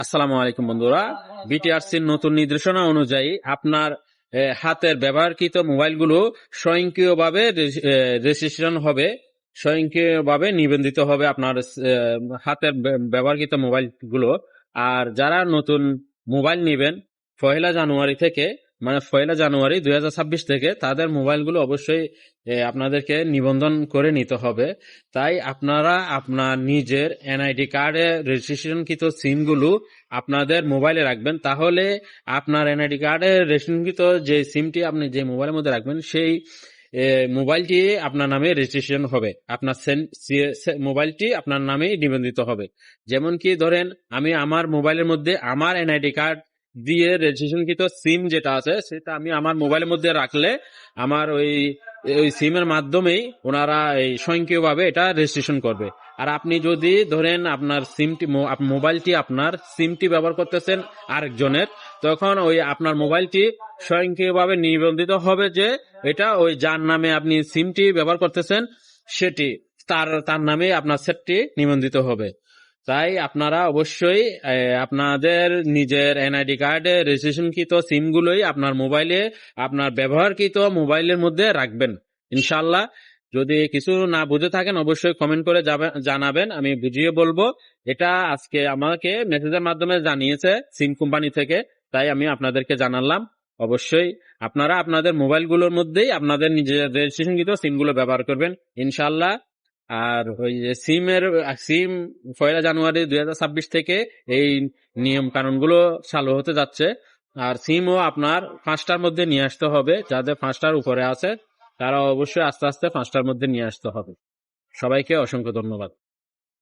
আসসালামু আলাইকুম বন্ধুরা। বিটিআরসির নতুন নির্দেশনা অনুযায়ী আপনার হাতের ব্যবহারকৃত মোবাইলগুলো স্বয়ংক্রিয়ভাবে রেজিস্ট্রেশন হবে, স্বয়ংক্রিয়ভাবে নিবন্ধিত হবে আপনার হাতের ব্যবহারকৃত মোবাইলগুলো। আর যারা নতুন মোবাইল নেবেন 1 জানুয়ারি থেকে, মানে 1 জানুয়ারি 2026 থেকে তাদের মোবাইলগুলো অবশ্যই আপনাদেরকে নিবন্ধন করে নিতে হবে। তাই আপনারা আপনার নিজের এনআইডি কার্ডে রেজিস্ট্রেশনকৃত সিমগুলো আপনাদের মোবাইলে রাখবেন। তাহলে আপনার এনআইডি কার্ডে রেজিস্ট্রেশনকৃত যে সিমটি আপনি যে মোবাইলের মধ্যে রাখবেন সেই মোবাইলটি আপনার নামে রেজিস্ট্রেশন হবে, আপনার মোবাইলটি আপনার নামেই নিবন্ধিত হবে। যেমন কি ধরেন আমি আমার মোবাইলের মধ্যে আমার এনআইডি কার্ড দিয়ে রেজিস্ট্রেশনকৃত সিম যেটা আছে সেটা আমি আমার মোবাইলের মধ্যে রাখলে আমার ওই সিমের মাধ্যমেই ওনারা এই স্বয়ংক্রিয়ভাবে এটা রেজিস্ট্রেশন করবে। আর আপনি যদি ধরেন আপনার সিমটি মোবাইলটি আপনার সিমটি ব্যবহার করতেছেন আরেকজনের, তখন ওই আপনার মোবাইলটি স্বয়ংক্রিয়ভাবে নিবন্ধিত হবে যে এটা ওই যার নামে আপনি সিমটি ব্যবহার করতেছেন সেটি তার নামে আপনার সেটটি নিবন্ধিত হবে। তাই আপনারা অবশ্যই আপনাদের নিজের এনআইডি কার্ডে রেজিস্ট্রেশনকৃত সিমগুলোই আপনার মোবাইলে আপনার ব্যবহারকৃত মোবাইলের মধ্যে রাখবেন ইনশাল্লাহ। যদি কিছু না বুঝে থাকেন অবশ্যই কমেন্ট করে জানাবেন, আমি বুঝিয়ে বলবো। এটা আজকে আমাকে মেসেজের মাধ্যমে জানিয়েছে সিম কোম্পানি থেকে, তাই আমি আপনাদেরকে জানালাম। অবশ্যই আপনারা আপনাদের মোবাইলগুলোর মধ্যেই আপনাদের নিজের রেজিস্ট্রেশনকৃত সিমগুলো ব্যবহার করবেন ইনশাল্লাহ। আর ওই যে সিম 1 জানুয়ারি 2026 থেকে এই নিয়ম কানুনগুলো চালু হতে যাচ্ছে। আর সিমও আপনার 5টার মধ্যে নিয়ে আসতে হবে, যাদের 5টার উপরে আছে তারা অবশ্যই আস্তে আস্তে 5টার মধ্যে নিয়ে আসতে হবে। সবাইকে অসংখ্য ধন্যবাদ।